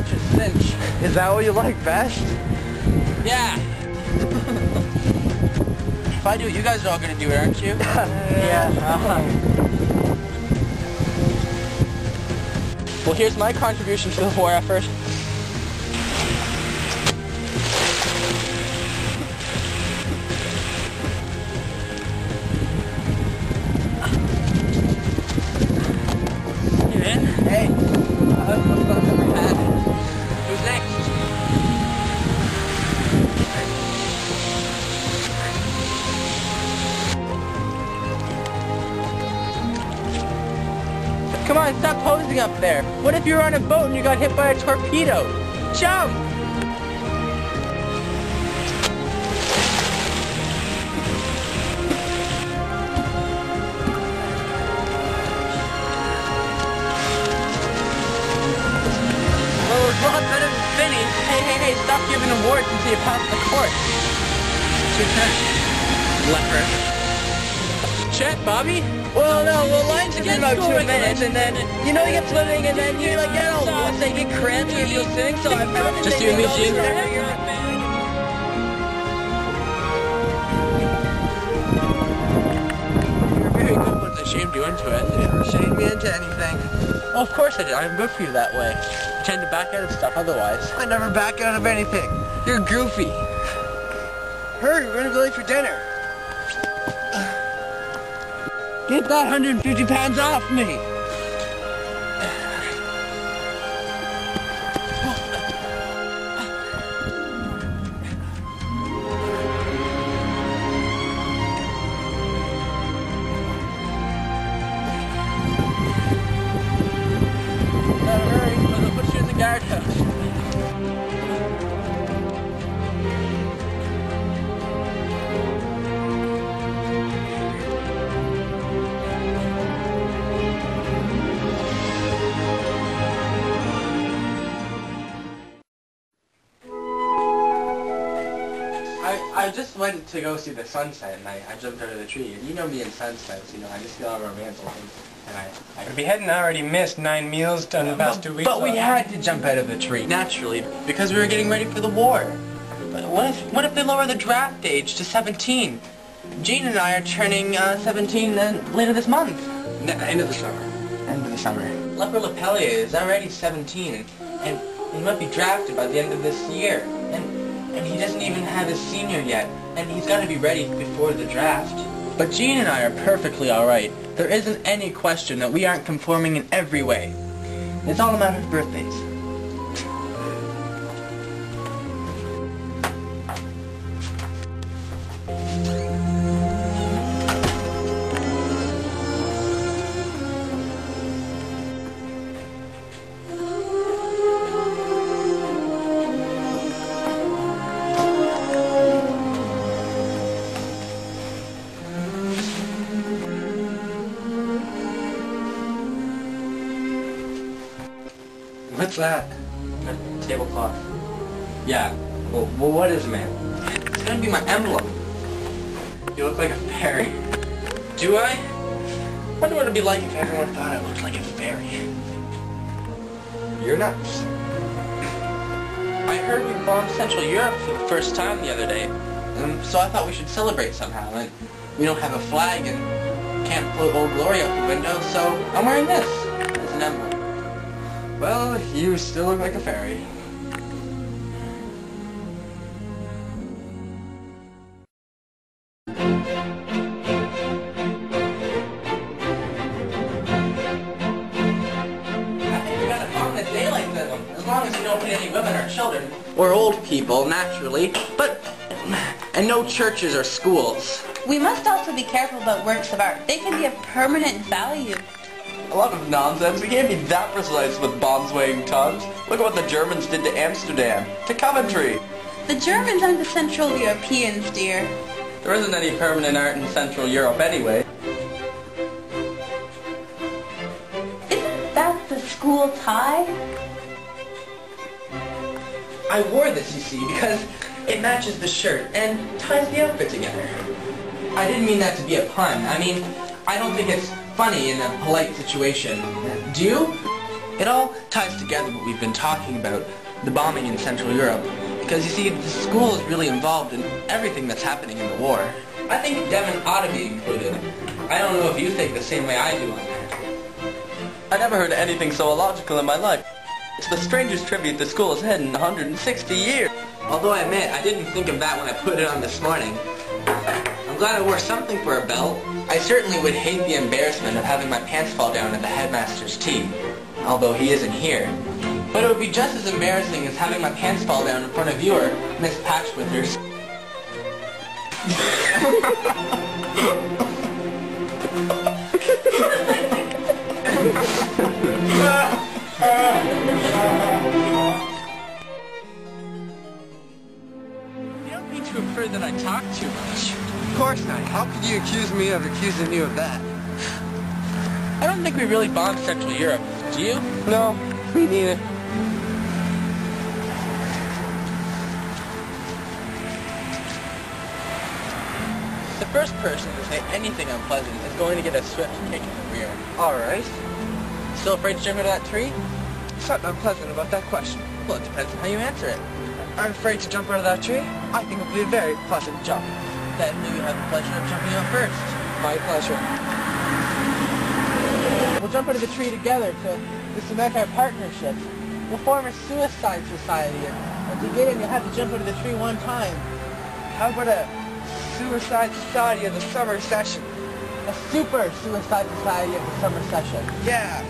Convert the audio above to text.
such a cinch. Is that what you like best? Yeah. If I do it, you guys are all gonna do it, aren't you? Yeah. Well, here's my contribution to the war effort. You in? Hey. Who's next? Come on, stop posing up there. What if you were on a boat and you got hit by a torpedo? Jump! Well, it's a lot better than spinning. Hey, stop giving awards until you pass the course. It's your turn. Leper. Chet, Bobby? Well, lunch is in about 2 minutes, and then, you get swimming, and then you, get all once they get cramps if you sing, so I'm probably Just you and me, Gene. You're very good when they shamed you into it. They never shamed me into anything. Well, of course I did. I'm good for you that way. I tend to back out of stuff otherwise. I never back out of anything. You're goofy. Hurry, we're gonna be late for dinner. Get that 150 pounds off me! Hurry, I'll put you in the guardhouse. I just went to go see the sunset, and I jumped out of the tree. And you know me in sunsets, I just feel all romantic, and I We hadn't already missed 9 meals done the past 2 weeks. But we had to jump out of the tree, naturally, because we were getting ready for the war. But what if they lower the draft age to 17? Gene and I are turning 17 later this month. End of the summer. End of the summer. Leper Lepellier is already 17, and he might be drafted by the end of this year. And he doesn't even have his senior yet, and he's got to be ready before the draft. But Gene and I are perfectly alright. There isn't any question that we aren't conforming in every way. It's all a matter of birthdays. What's that? A tablecloth. Yeah. Well, what is it, man? It's gonna be my emblem. You look like a fairy. Do I? Wonder what it'd be like if everyone thought I looked like a fairy. You're nuts. I heard we bombed Central Europe for the first time the other day, so I thought we should celebrate somehow. And we don't have a flag and can't float Old Glory out the window, so I'm wearing this as an emblem. Well, you still look like a fairy. As long as we don't hit any women or children. Or old people, naturally. And no churches or schools. We must also be careful about works of art. They can be of permanent value. A lot of nonsense. We can't be that precise with bombs weighing tons. Look at what the Germans did to Amsterdam, to Coventry. The Germans aren't the Central Europeans, dear. There isn't any permanent art in Central Europe anyway. Isn't that the school tie? I wore this, you see, because it matches the shirt and ties the outfit together. I didn't mean that to be a pun. I mean, I don't think it's funny in a polite situation. Do you? It all ties together what we've been talking about, the bombing in Central Europe, because you see, the school is really involved in everything that's happening in the war. I think Devon ought to be included. I don't know if you think the same way I do on that. I never heard anything so illogical in my life. It's the strangest tribute the school has had in 160 years. Although I admit, I didn't think of that when I put it on this morning. I'm glad I wore something for a belt. I certainly would hate the embarrassment of having my pants fall down at the headmaster's tea, although he isn't here. But it would be just as embarrassing as having my pants fall down in front of you or Miss Patchwithers. You don't mean to infer that I talk too much. Of course not. How could you accuse me of accusing you of that? I don't think we really bombed Central Europe. Do you? No, me neither. The first person to say anything unpleasant is going to get a swift kick in the rear. Alright. Still afraid to jump into that tree? Something unpleasant about that question. Well, it depends on how you answer it. I'm afraid to jump out of that tree. I think it would be a very pleasant jump. Then you have the pleasure of jumping out first. My pleasure. We'll jump into the tree together to cement our partnership. We'll form a suicide society, and to get in, you'll have to jump into the tree one time. How about a suicide society of the summer session? A super suicide society of the summer session. Yeah.